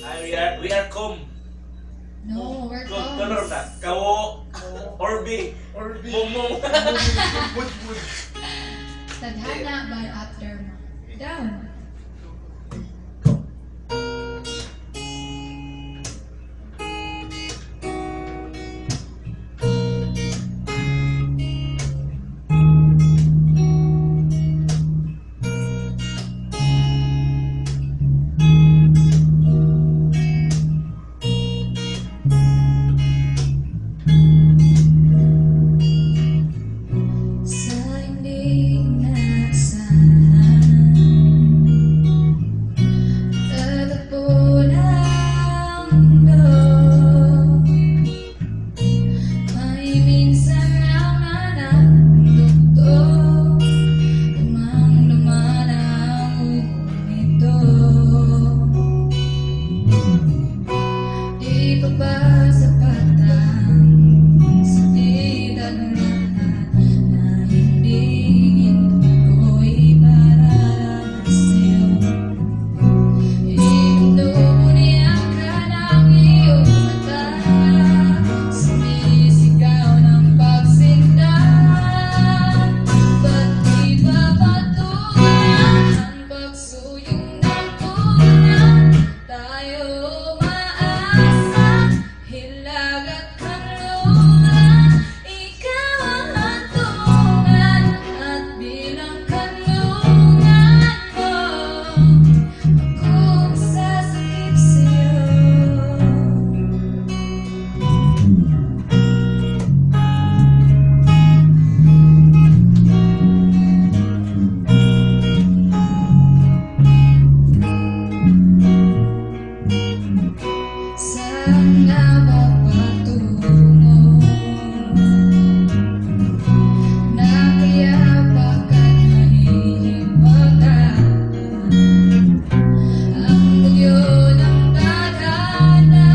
We are com. No, we're Color close. na. Kawo. Orbi. Mumong. Tadhana by aftermath. Down. Sa hindi inasahan, tatagpo ng mundo. May minsan naman ang dugto, lumang-luman ang ugon nito. Di pa ba sapat ang sakit at lahat na hinihingi ko'y para sa'yo? Inuniyak ka ng iyong mata, sumisigaw ng pagsinta. Ba't di ba patungan ang pagsuyong ng punan? Tayo maasa, hilag at kanlungan. Ikaw ang hantungan at bilang kanlungan mo, kung sasakit sa'yo. Saan na ba patungo? Nakiyapak at mahihimagatan. Ang bugyo ng tadhana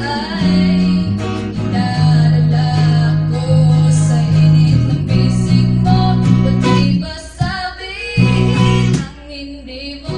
ay inalala ko sa init ng bisig mo. Ba't di ba sabihin ang hindi mo